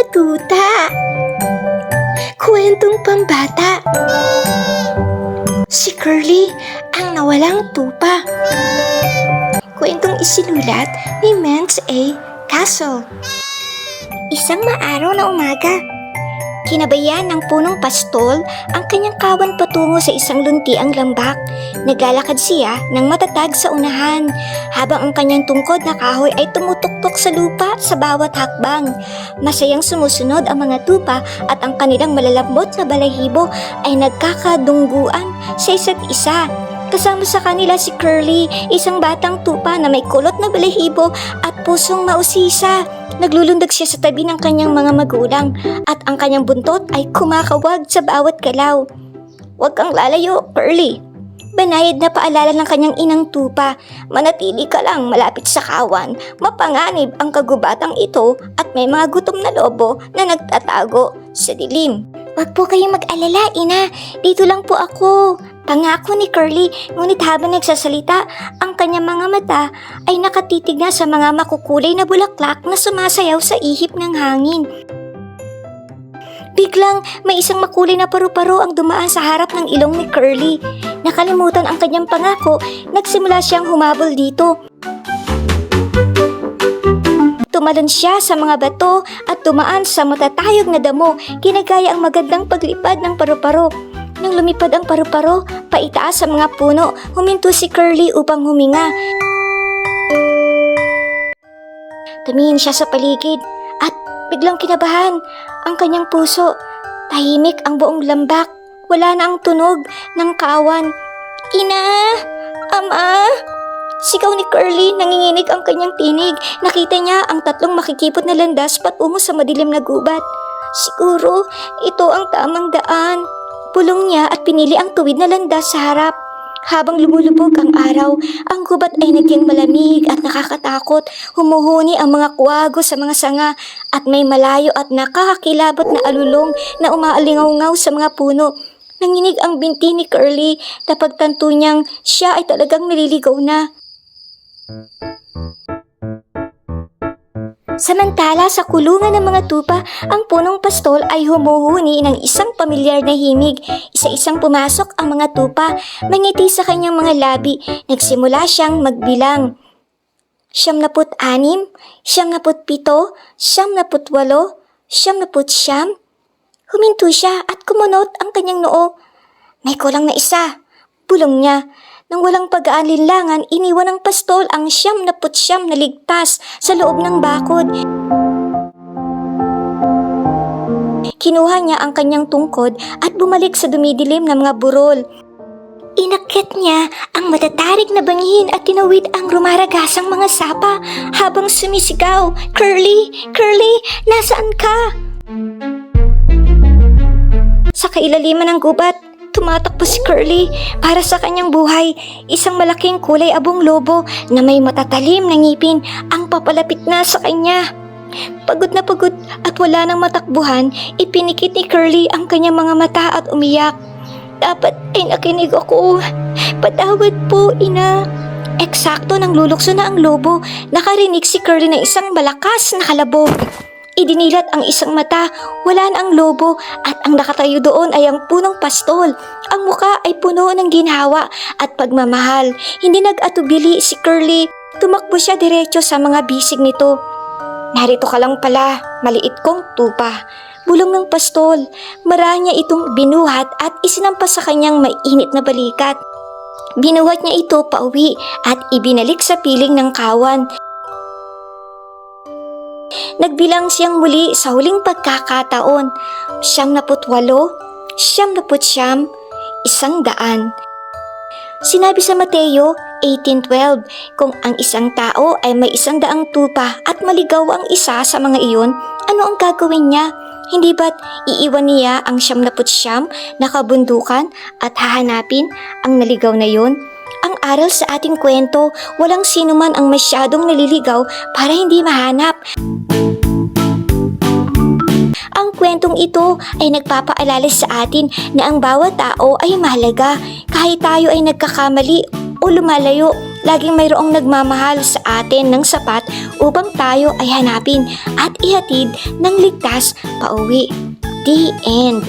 mga tuta. Kwentong pambata. Si Curly ang nawalang tupa. Kwentong isinulat ni Mance A. Castle. Isang maaraw na umaga, kinabayan ng punong pastol ang kanyang kawan patungo sa isang luntiang lambak. Naglalakad siya ng matatag sa unahan, habang ang kanyang tungkod na kahoy ay tumutuktok sa lupa sa bawat hakbang. Masayang sumusunod ang mga tupa at ang kanilang malalambot na balahibo ay nagkakadungguan sa isa't isa. Kasama sa kanila si Curly, isang batang tupa na may kulot na balahibo at pusong mausisa. Naglulundag siya sa tabi ng kanyang mga magulang at ang kanyang buntot ay kumakawag sa bawat galaw. "Huwag kang lalayo, Curly." Banayad na paalala ng kanyang inang tupa. "Manatili ka lang malapit sa kawan. Mapanganib ang kagubatang ito at may mga gutom na lobo na nagtatago sa dilim." "Huwag po kayong mag-alala, ina. Dito lang po ako." Pangako ni Curly, ngunit habang nagsasalita, ang kanyang mga mata ay nakatitig na sa mga makukulay na bulaklak na sumasayaw sa ihip ng hangin. Biglang may isang makulay na paru-paro ang dumaan sa harap ng ilong ni Curly. Nakalimutan ang kanyang pangako, nagsimula siyang humabol dito. Tumalon siya sa mga bato at dumaan sa matatayog na damo, ginagaya ang magandang paglipad ng paru-paro. Nang lumipad ang paru-paro, paitaas sa mga puno, huminto si Curly upang huminga. Tumingin siya sa paligid at biglang kinabahan ang kanyang puso. Tahimik ang buong lambak, wala na ang tunog ng kawan. "Ina! Ama!" Sigaw ni Curly, nanginginig ang kanyang tinig. Nakita niya ang tatlong makikipot na landas patungo sa madilim na gubat. Siguro, ito ang tamang daan. Pulong niya at pinili ang tuwid na landas sa harap. Habang lumulubog ang araw, ang gubat ay naging malamig at nakakatakot. Humuhuni ang mga kuwago sa mga sanga at may malayo at nakakakilabot na alulong na umaalingaw-ngaw sa mga puno. Nanginig ang binti ni Curly na pagtanto niyang siya ay talagang naliligaw na. Samantala sa kulungan ng mga tupa, ang punong pastol ay humuhuni ng isang pamilyar na himig. Isa-isang pumasok ang mga tupa, mangiti sa kanyang mga labi. Nagsimula siyang magbilang. 76, 77, 78, 79. Huminto siya at kumunot ang kanyang noo. "May kulang na isa," bulong niya. Nang walang pag-aalinlangan, iniwan ng pastol ang 79 na ligtas sa loob ng bakod. Kinuha niya ang kanyang tungkod at bumalik sa dumidilim na mga burol. Inakyat niya ang matatarik na bangin at tinawid ang rumaragasang mga sapa habang sumisigaw, "Curly! Curly! Nasaan ka?" Sa kailaliman ng gubat, tumatakbo si Curly para sa kanyang buhay. Isang malaking kulay abong lobo na may matatalim na ngipin ang papalapit na sa kanya. Pagod na pagod at wala nang matakbuhan, ipinikit ni Curly ang kanyang mga mata at umiyak. "Dapat ay nakinig ako. Patawad po, ina." Eksakto nang lulukso na ang lobo, nakarinig si Curly ng isang malakas na kalabog. Idinilat ang isang mata, wala na ang lobo at ang nakatayo doon ay ang punong pastol. Ang muka ay puno ng ginhawa at pagmamahal. Hindi nag-atubili si Curly, tumakbo siya diretso sa mga bisig nito. "Narito ka lang pala, maliit kong tupa," bulong ng pastol. Mara niya itong binuhat at isinampas sa kanyang mainit na balikat. Binuhat niya ito pauwi at ibinalik sa piling ng kawan. Nagbilang siyang muli sa huling pagkakataon, 78, 79, 100. Sinabi sa Mateo 18:12, kung ang isang tao ay may 100 tupa at maligaw ang isa sa mga iyon, ano ang gagawin niya? Hindi ba't iiwan niya ang 79 na kabundukan at hahanapin ang naligaw na iyon? Ang aral sa ating kwento, walang sino man ang masyadong naliligaw para hindi mahanap. Ang kwentong ito ay nagpapaalala sa atin na ang bawat tao ay mahalaga kahit tayo ay nagkakamali o lumalayo. laging mayroong nagmamahal sa atin ng sapat upang tayo ay hanapin at ihatid ng ligtas pauwi. The end.